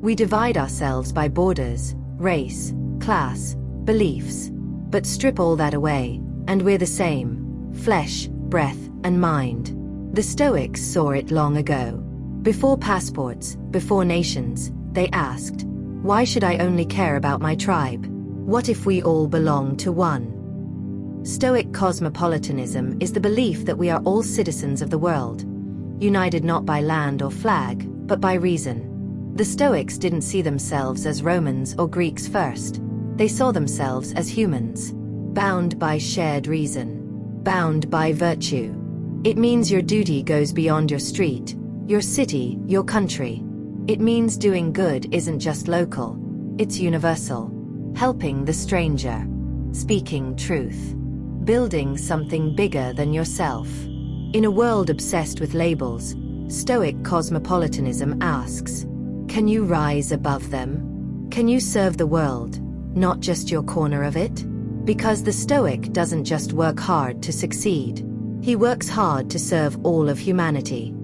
We divide ourselves by borders, race, class, beliefs. But strip all that away, and we're the same: flesh, breath, and mind. The Stoics saw it long ago. Before passports, before nations, they asked, why should I only care about my tribe? What if we all belong to one? Stoic cosmopolitanism is the belief that we are all citizens of the world, united not by land or flag, but by reason. The Stoics didn't see themselves as Romans or Greeks first. They saw themselves as humans, bound by shared reason, bound by virtue. It means your duty goes beyond your street, your city, your country. It means doing good isn't just local, it's universal. Helping the stranger, speaking truth, building something bigger than yourself. In a world obsessed with labels, Stoic cosmopolitanism asks, can you rise above them? Can you serve the world, not just your corner of it? Because the Stoic doesn't just work hard to succeed. He works hard to serve all of humanity.